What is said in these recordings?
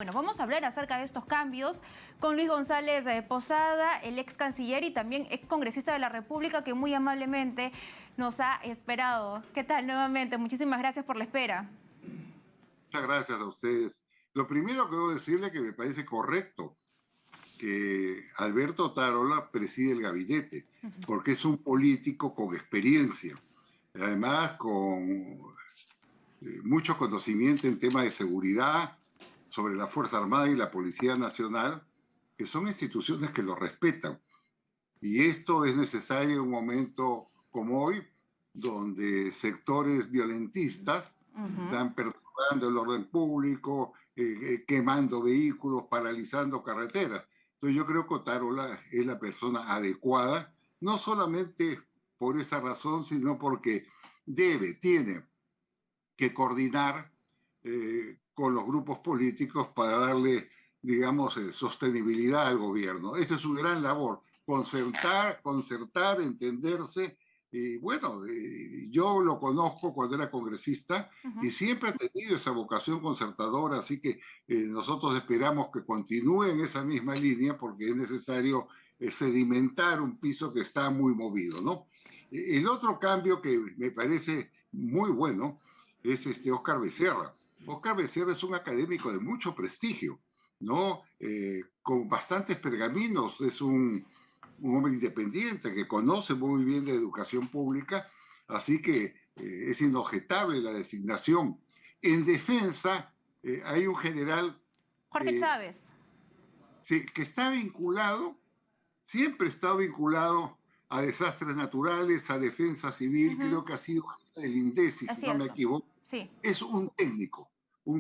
Bueno, vamos a hablar acerca de estos cambios con Luis González Posada, el ex canciller y también ex congresista de la República, que muy amablemente nos ha esperado. ¿Qué tal nuevamente? Muchísimas gracias por la espera. Muchas gracias a ustedes. Lo primero que debo decirle que me parece correcto que Alberto Otárola preside el gabinete, porque es un político con experiencia, además con mucho conocimiento en temas de seguridad, sobre la Fuerza Armada y la Policía Nacional, que son instituciones que lo respetan. Y esto es necesario en un momento como hoy, donde sectores violentistas están perturbando el orden público, quemando vehículos, paralizando carreteras. Entonces yo creo que Otárola es la persona adecuada, no solamente por esa razón, sino porque tiene que coordinar con los grupos políticos para darle, digamos, sostenibilidad al gobierno. Esa es su gran labor, concertar, entenderse. Y bueno, yo lo conozco cuando era congresista y siempre ha tenido esa vocación concertadora, así que nosotros esperamos que continúe en esa misma línea porque es necesario sedimentar un piso que está muy movido, ¿no? El otro cambio que me parece muy bueno es Óscar Becerra. Óscar Becerra es un académico de mucho prestigio, ¿no? Con bastantes pergaminos, es un hombre independiente que conoce muy bien de educación pública, así que es inobjetable la designación. En defensa hay un general Jorge Chávez. sí, que está vinculado, siempre ha estado vinculado a desastres naturales, a defensa civil, creo que ha sido el INDECI, Es si no me cierto. equivoco. Sí. Es un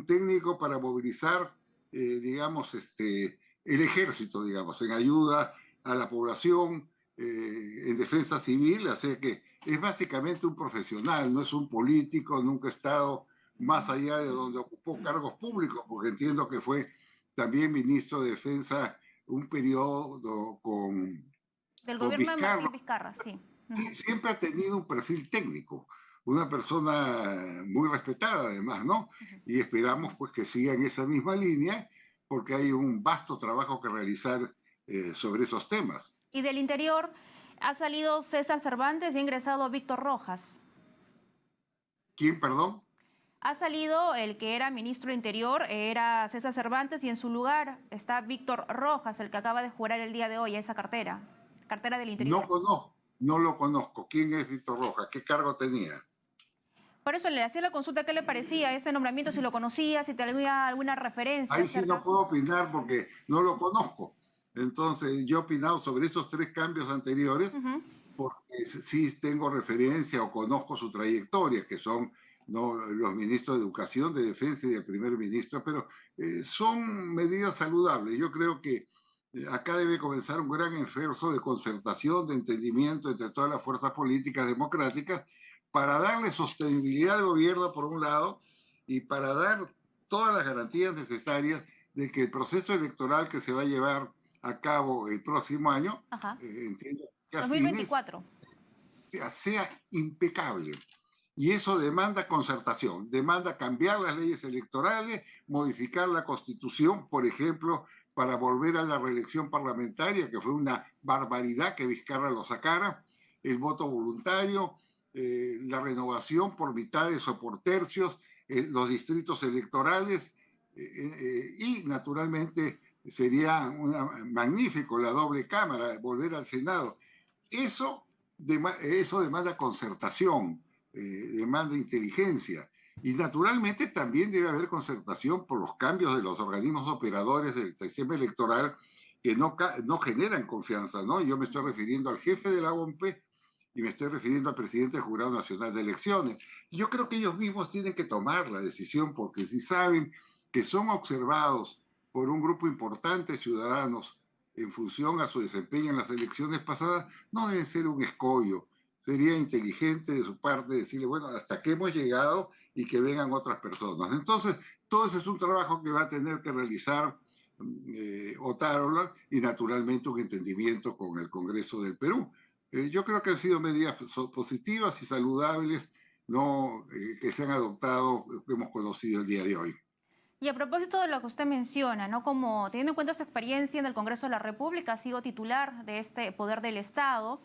técnico para movilizar, digamos, el ejército, digamos, en ayuda a la población, en defensa civil, así que es básicamente un profesional, no es un político, nunca ha estado más allá de donde ocupó cargos públicos, porque entiendo que fue también ministro de Defensa un periodo Del con gobierno de Vizcarra. Martín Vizcarra, sí. Siempre ha tenido un perfil técnico, una persona muy respetada además, ¿no? Y esperamos pues que siga en esa misma línea porque hay un vasto trabajo que realizar sobre esos temas. Y del interior ha salido César Cervantes y ha ingresado Víctor Rojas. ¿Quién, perdón? Ha salido el que era ministro del Interior, era César Cervantes, y en su lugar está Víctor Rojas, el que acaba de jurar el día de hoy a esa cartera del No Interior. conozco, no lo conozco. ¿Quién es Víctor Rojas? ¿Qué cargo tenía? Por eso le hacía la consulta qué le parecía ese nombramiento, si lo conocía, si tenía alguna referencia Ahí sí no acerca. puedo opinar porque no lo conozco. Entonces, yo he opinado sobre esos tres cambios anteriores porque sí tengo referencia o conozco su trayectoria, que son, ¿no?, los ministros de Educación, de Defensa y de Primer Ministro, pero son medidas saludables. Yo creo que acá debe comenzar un gran esfuerzo de concertación, de entendimiento entre todas las fuerzas políticas democráticas para darle sostenibilidad al gobierno, por un lado, y para dar todas las garantías necesarias de que el proceso electoral que se va a llevar a cabo el próximo año, Ajá. entiendo que a fines, 2024. sea impecable. Y eso demanda concertación, demanda cambiar las leyes electorales, modificar la constitución, por ejemplo, para volver a la reelección parlamentaria, que fue una barbaridad que Vizcarra lo sacara, el voto voluntario, la renovación por mitades o por tercios, los distritos electorales y naturalmente sería magnífico la doble cámara, volver al Senado. Eso, eso demanda concertación, demanda inteligencia. Y naturalmente también debe haber concertación por los cambios de los organismos operadores del sistema electoral que no generan confianza, ¿no? Yo me estoy refiriendo al jefe de la OMP y me estoy refiriendo al presidente del Jurado Nacional de Elecciones. Y yo creo que ellos mismos tienen que tomar la decisión porque si saben que son observados por un grupo importante de ciudadanos en función a su desempeño en las elecciones pasadas, no deben ser un escollo. Sería inteligente de su parte decirle, bueno, hasta aquí hemos llegado y que vengan otras personas. Entonces, todo ese es un trabajo que va a tener que realizar Otárola y naturalmente un entendimiento con el Congreso del Perú. Yo creo que han sido medidas positivas y saludables, no que se han adoptado, que hemos conocido el día de hoy. Y a propósito de lo que usted menciona, ¿no? Como teniendo en cuenta su experiencia en el Congreso de la República, ha sido titular de este poder del Estado.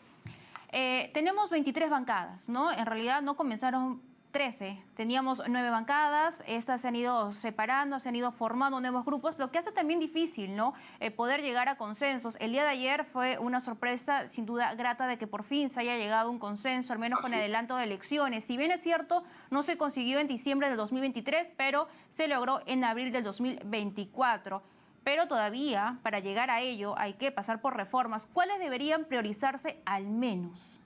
Tenemos 23 bancadas, ¿no? En realidad no comenzaron 13, teníamos 9 bancadas, estas se han ido separando, se han ido formando nuevos grupos, lo que hace también difícil, ¿no? Poder llegar a consensos. El día de ayer fue una sorpresa sin duda grata de que por fin se haya llegado a un consenso, al menos con el Así. adelanto de elecciones. Si bien es cierto, no se consiguió en diciembre del 2023, pero se logró en abril del 2024. Pero todavía, para llegar a ello, hay que pasar por reformas. ¿Cuáles deberían priorizarse al menos?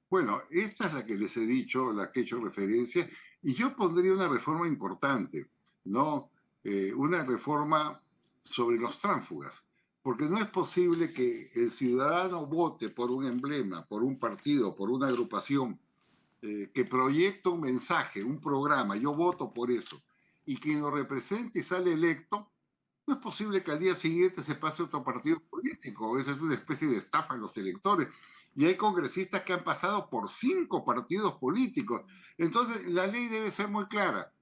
Bueno, esta es la que les he dicho, la que he hecho referencia, y yo pondría una reforma importante, ¿no? Una reforma sobre los tránsfugas, porque no es posible que el ciudadano vote por un emblema, por un partido, por una agrupación que proyecta un mensaje, un programa, yo voto por eso, y quien lo represente y sale electo, no es posible que al día siguiente se pase a otro partido político. Eso es una especie de estafa a los electores. Y hay congresistas que han pasado por 5 partidos políticos. Entonces, la ley debe ser muy clara.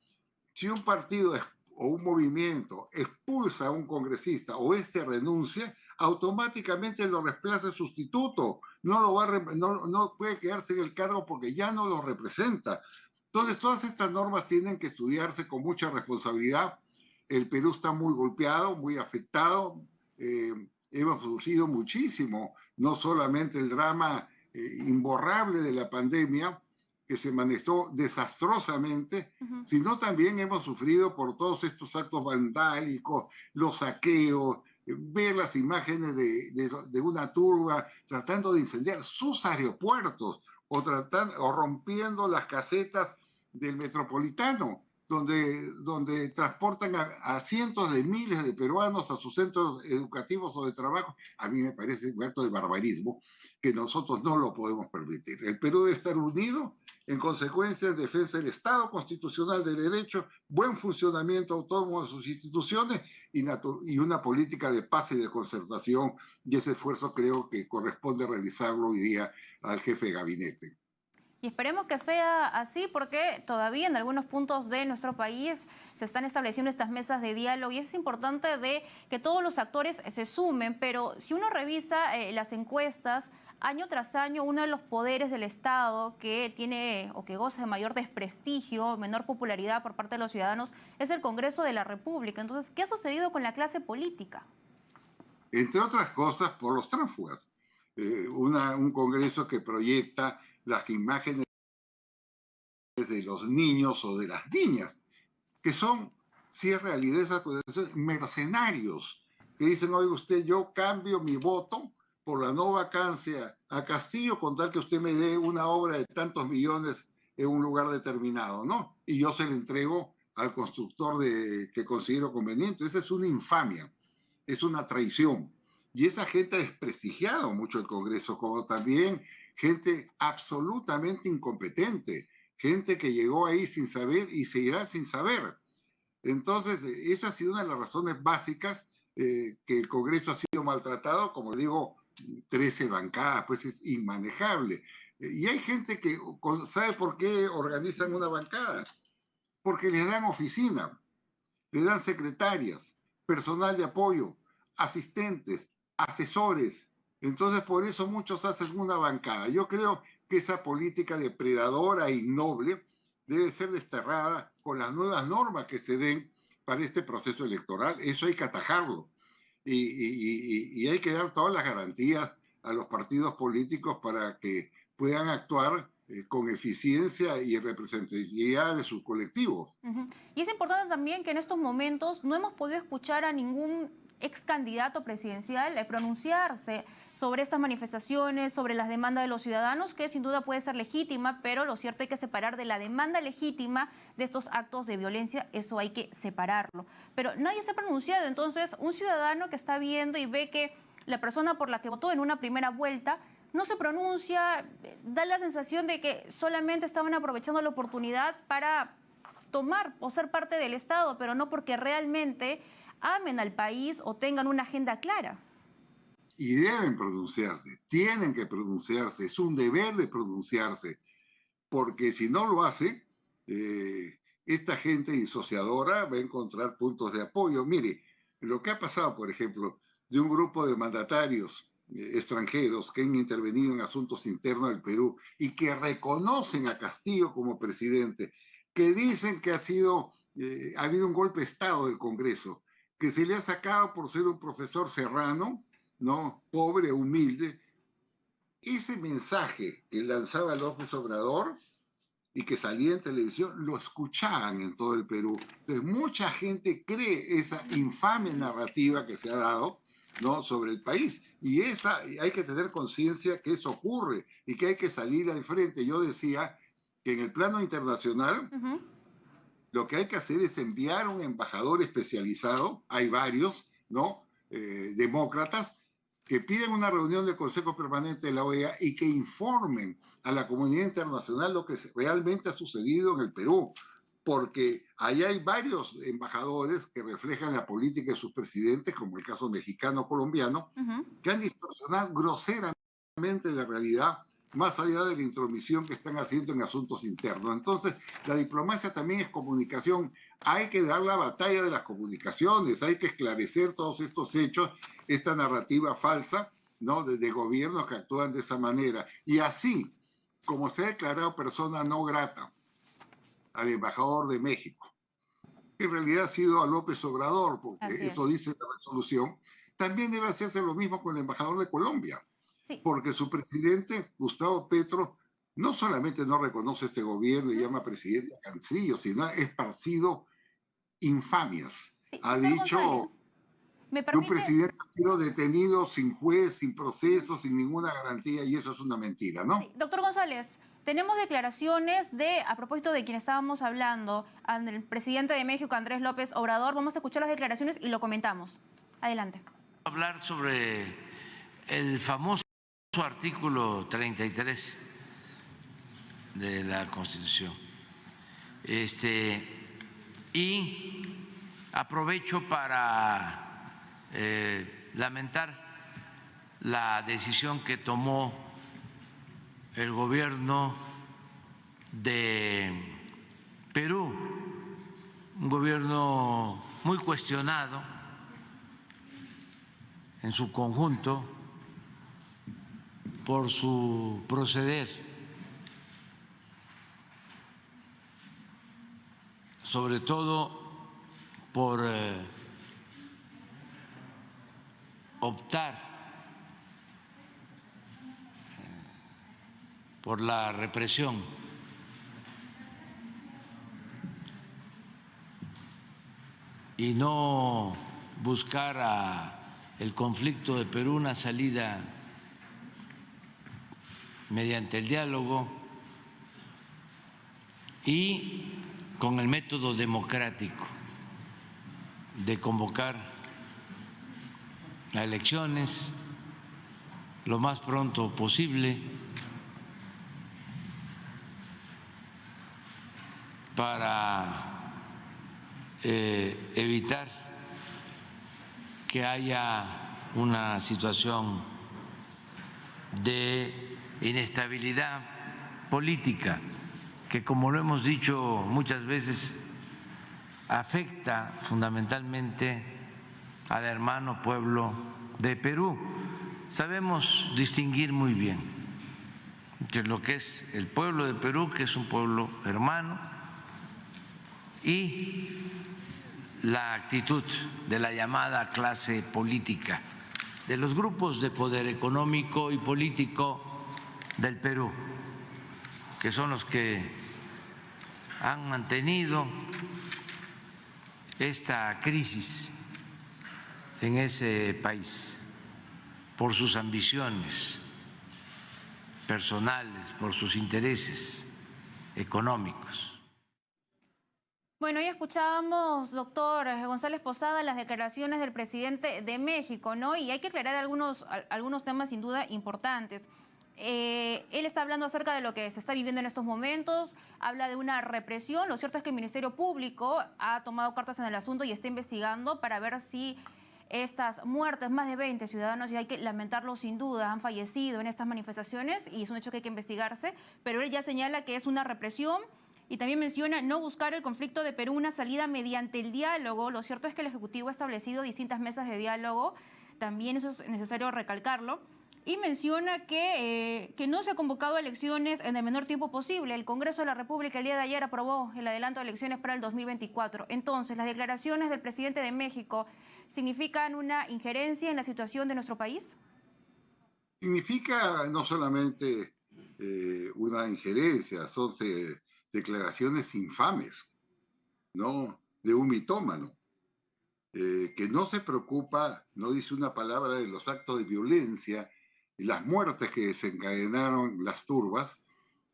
Si un partido o un movimiento expulsa a un congresista o este renuncia, automáticamente lo reemplaza el sustituto. No puede quedarse en el cargo porque ya no lo representa. Entonces, todas estas normas tienen que estudiarse con mucha responsabilidad. El Perú está muy golpeado, muy afectado. Hemos producido muchísimo, no solamente el drama imborrable de la pandemia, que se manejó desastrosamente, sino también hemos sufrido por todos estos actos vandálicos, los saqueos, ver las imágenes de una turba tratando de incendiar sus aeropuertos o rompiendo las casetas del Metropolitano, donde transportan a cientos de miles de peruanos a sus centros educativos o de trabajo. A mí me parece un acto de barbarismo que nosotros no lo podemos permitir. El Perú debe estar unido en consecuencia en defensa del Estado constitucional de derecho, buen funcionamiento autónomo de sus instituciones y una política de paz y de concertación, y ese esfuerzo creo que corresponde realizarlo hoy día al jefe de gabinete. Y esperemos que sea así porque todavía en algunos puntos de nuestro país se están estableciendo estas mesas de diálogo y es importante de que todos los actores se sumen, pero si uno revisa las encuestas, año tras año uno de los poderes del Estado que tiene o que goza de mayor desprestigio, menor popularidad por parte de los ciudadanos es el Congreso de la República. Entonces, ¿qué ha sucedido con la clase política? Entre otras cosas por los tránsfugas. Un Congreso que proyecta las imágenes de los niños o de las niñas, que son, si es realidad esa mercenarios, que dicen, oiga usted, yo cambio mi voto por la no vacancia a Castillo con tal que usted me dé una obra de tantos millones en un lugar determinado, ¿no? Y yo se le entrego al constructor que considero conveniente. Esa es una infamia, es una traición. Y esa gente ha desprestigiado mucho el Congreso, como también gente absolutamente incompetente, gente que llegó ahí sin saber y se irá sin saber. Entonces, esa ha sido una de las razones básicas que el Congreso ha sido maltratado, como digo, 13 bancadas, pues es inmanejable. Y hay gente que sabe por qué organizan una bancada, porque les dan oficina, le dan secretarias, personal de apoyo, asistentes, asesores. Entonces, por eso muchos hacen una bancada. Yo creo que esa política depredadora y noble debe ser desterrada con las nuevas normas que se den para este proceso electoral. Eso hay que atajarlo. Y hay que dar todas las garantías a los partidos políticos para que puedan actuar con eficiencia y representatividad de sus colectivos. Y es importante también que en estos momentos no hemos podido escuchar a ningún ex candidato presidencial pronunciarse sobre estas manifestaciones, sobre las demandas de los ciudadanos, que sin duda puede ser legítima, pero lo cierto hay que separar de la demanda legítima de estos actos de violencia, eso hay que separarlo. Pero nadie se ha pronunciado, entonces un ciudadano que está viendo y ve que la persona por la que votó en una primera vuelta no se pronuncia, da la sensación de que solamente estaban aprovechando la oportunidad para tomar o ser parte del Estado, pero no porque realmente amen al país o tengan una agenda clara. Y deben pronunciarse, tienen que pronunciarse, es un deber de pronunciarse, porque si no lo hace, esta gente disociadora va a encontrar puntos de apoyo. Mire, lo que ha pasado, por ejemplo, de un grupo de mandatarios extranjeros que han intervenido en asuntos internos del Perú y que reconocen a Castillo como presidente, que dicen que ha habido un golpe de Estado del Congreso, que se le ha sacado por ser un profesor serrano, ¿no? Pobre, humilde. Ese mensaje que lanzaba López Obrador y que salía en televisión, lo escuchaban en todo el Perú. Entonces, mucha gente cree esa infame narrativa que se ha dado, ¿no?, sobre el país. Y hay que tener conciencia que eso ocurre y que hay que salir al frente. Yo decía que en el plano internacional, lo que hay que hacer es enviar un embajador especializado, hay varios, ¿no?, demócratas, que piden una reunión del Consejo Permanente de la OEA y que informen a la comunidad internacional lo que realmente ha sucedido en el Perú, porque ahí hay varios embajadores que reflejan la política de sus presidentes, como el caso mexicano-colombiano, que han distorsionado groseramente la realidad, más allá de la intromisión que están haciendo en asuntos internos. Entonces, la diplomacia también es comunicación. Hay que dar la batalla de las comunicaciones, hay que esclarecer todos estos hechos, esta narrativa falsa, ¿no?, de gobiernos que actúan de esa manera. Y así, como se ha declarado persona no grata al embajador de México, que en realidad ha sido a López Obrador, porque eso dice la resolución, también debe hacerse lo mismo con el embajador de Colombia. Sí. Porque su presidente, Gustavo Petro, no solamente no reconoce este gobierno y llama presidente a Cancillo, sino ha esparcido infamias. Sí, ha dicho que un presidente ha sido detenido sin juez, sin proceso, sin ninguna garantía, y eso es una mentira, ¿no? Sí. Doctor González, tenemos declaraciones a propósito de quien estábamos hablando, el presidente de México, Andrés López Obrador. Vamos a escuchar las declaraciones y lo comentamos. Adelante. Hablar sobre el famoso artículo 33 de la Constitución. Y aprovecho para lamentar la decisión que tomó el gobierno de Perú, un gobierno muy cuestionado en su conjunto por su proceder, sobre todo por optar por la represión. Y no buscar el conflicto de Perú una salida mediante el diálogo y con el método democrático de convocar a elecciones lo más pronto posible para evitar que haya una situación de inestabilidad política que, como lo hemos dicho muchas veces, afecta fundamentalmente al hermano pueblo de Perú. Sabemos distinguir muy bien entre lo que es el pueblo de Perú, que es un pueblo hermano, y la actitud de la llamada clase política, de los grupos de poder económico y político del Perú, que son los que han mantenido esta crisis en ese país por sus ambiciones personales, por sus intereses económicos. Bueno, ya escuchábamos, doctor González Posada, las declaraciones del presidente de México, ¿no? Y hay que aclarar algunos temas sin duda importantes. Él está hablando acerca de lo que se está viviendo en estos momentos, habla de una represión. Lo cierto es que el Ministerio Público ha tomado cartas en el asunto y está investigando para ver si estas muertes, más de 20 ciudadanos, y hay que lamentarlo sin duda, han fallecido en estas manifestaciones y es un hecho que hay que investigarse, pero él ya señala que es una represión y también menciona no buscar el conflicto de Perú una salida mediante el diálogo. Lo cierto es que el Ejecutivo ha establecido distintas mesas de diálogo, también eso es necesario recalcarlo, y menciona que no se ha convocado a elecciones en el menor tiempo posible. El Congreso de la República el día de ayer aprobó el adelanto de elecciones para el 2024. Entonces, ¿las declaraciones del presidente de México significan una injerencia en la situación de nuestro país? Significa no solamente una injerencia, son declaraciones infames, ¿no? De un mitómano, que no se preocupa, no dice una palabra de los actos de violencia y las muertes que desencadenaron las turbas,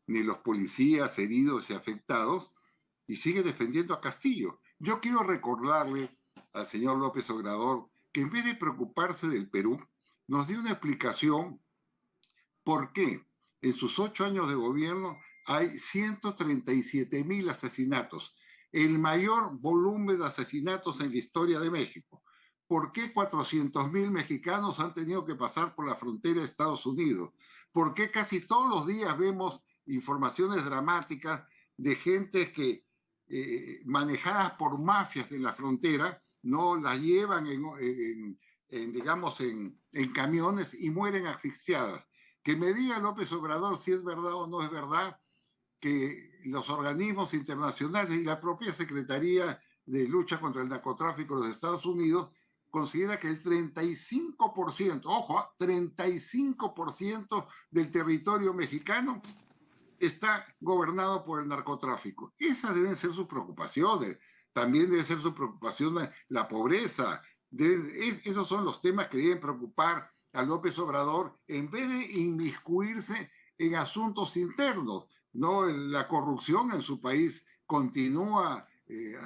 ni los policías heridos y afectados, y sigue defendiendo a Castillo. Yo quiero recordarle al señor López Obrador que en vez de preocuparse del Perú, nos dio una explicación por qué en sus 8 años de gobierno hay 137,000 asesinatos, el mayor volumen de asesinatos en la historia de México. ¿Por qué 400,000 mexicanos han tenido que pasar por la frontera de Estados Unidos? ¿Por qué casi todos los días vemos informaciones dramáticas de gente que manejadas por mafias en la frontera, no las llevan digamos, en camiones y mueren asfixiadas? Que me diga López Obrador si es verdad o no es verdad que los organismos internacionales y la propia Secretaría de Lucha contra el Narcotráfico de los Estados Unidos considera que el 35%, ojo, 35% del territorio mexicano está gobernado por el narcotráfico. Esas deben ser sus preocupaciones. También debe ser su preocupación la pobreza. Esos son los temas que deben preocupar a López Obrador en vez de inmiscuirse en asuntos internos. ¿No? La corrupción en su país continúa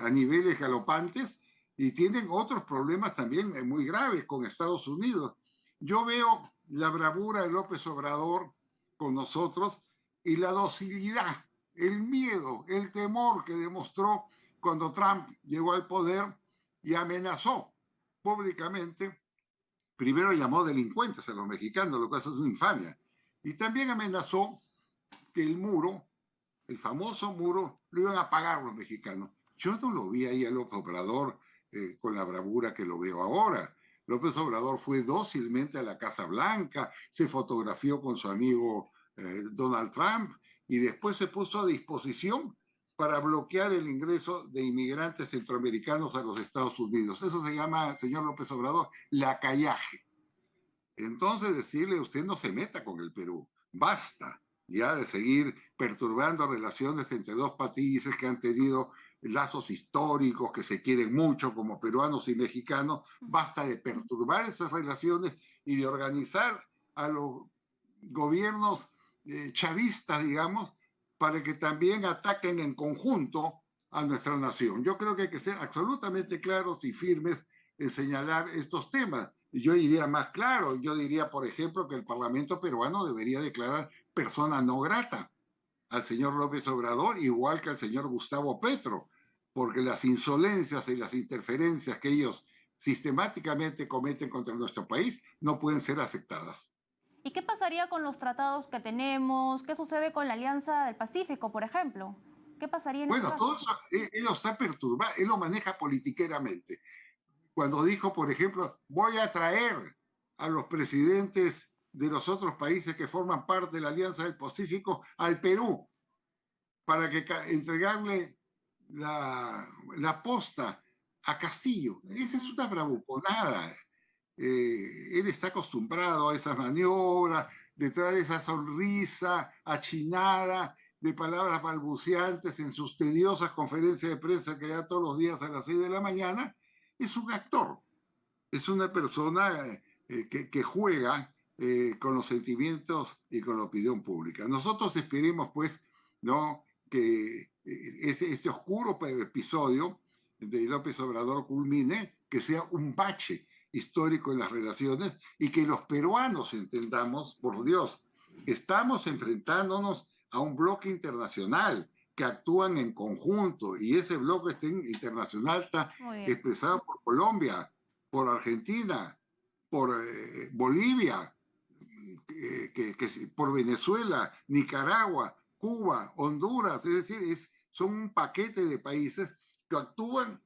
a niveles galopantes y tienen otros problemas también muy graves con Estados Unidos. Yo veo la bravura de López Obrador con nosotros y la docilidad, el miedo, el temor que demostró cuando Trump llegó al poder y amenazó públicamente. Primero llamó delincuentes a los mexicanos, lo cual es una infamia. Y también amenazó que el muro, el famoso muro, lo iban a pagar los mexicanos. Yo no lo vi ahí a López Obrador con la bravura que lo veo ahora. López Obrador fue dócilmente a la Casa Blanca, se fotografió con su amigo Donald Trump y después se puso a disposición para bloquear el ingreso de inmigrantes centroamericanos a los Estados Unidos. Eso se llama, señor López Obrador, lacallaje. Entonces decirle, usted no se meta con el Perú, basta ya de seguir perturbando relaciones entre dos países que han tenido lazos históricos, que se quieren mucho como peruanos y mexicanos. Basta de perturbar esas relaciones y de organizar a los gobiernos chavistas, digamos, para que también ataquen en conjunto a nuestra nación. Yo creo que hay que ser absolutamente claros y firmes en señalar estos temas. Yo diría más claro, yo diría, por ejemplo, que el Parlamento peruano debería declarar persona no grata al señor López Obrador, igual que al señor Gustavo Petro, porque las insolencias y las interferencias que ellos sistemáticamente cometen contra nuestro país no pueden ser aceptadas. ¿Y qué pasaría con los tratados que tenemos? ¿Qué sucede con la Alianza del Pacífico, por ejemplo? ¿Qué pasaría en ese caso? Todo eso él lo está perturbando, él lo maneja politiqueramente. Cuando dijo, por ejemplo, voy a traer a los presidentes de los otros países que forman parte de la Alianza del Pacífico al Perú para que entregarle la posta a Castillo. Esa es una bravuconada. Él está acostumbrado a esas maniobras, detrás de esa sonrisa achinada, de palabras balbuceantes en sus tediosas conferencias de prensa que da todos los días a las 6 de la mañana. Es un actor, es una persona que juega con los sentimientos y con la opinión pública. Nosotros esperemos, pues, ¿no?, que ese oscuro episodio de López Obrador culmine, que sea un bache histórico en las relaciones y que los peruanos entendamos, por Dios, estamos enfrentándonos a un bloque internacional que actúan en conjunto y ese bloque internacional está expresado por Colombia, por Argentina, por Bolivia, por Venezuela, Nicaragua, Cuba, Honduras. Es decir, son un paquete de países que actúan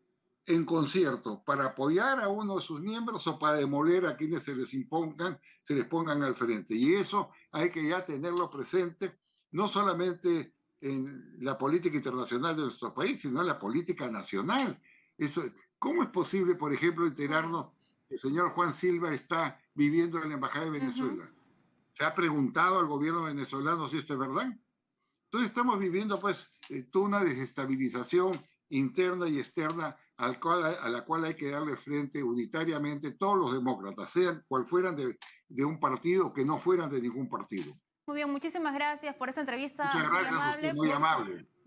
en concierto para apoyar a uno de sus miembros o para demoler a quienes se les pongan al frente. Y eso hay que ya tenerlo presente, no solamente en la política internacional de nuestro país, sino en la política nacional. Eso, ¿cómo es posible, por ejemplo, enterarnos que el señor Juan Silva está viviendo en la Embajada de Venezuela? ¿Se ha preguntado al gobierno venezolano si esto es verdad? Entonces estamos viviendo pues toda una desestabilización interna y externa a la cual hay que darle frente unitariamente todos los demócratas, sean cual fueran de un partido o que no fueran de ningún partido. Muy bien, muchísimas gracias por esa entrevista. Muchas gracias, muy amable. usted muy amable.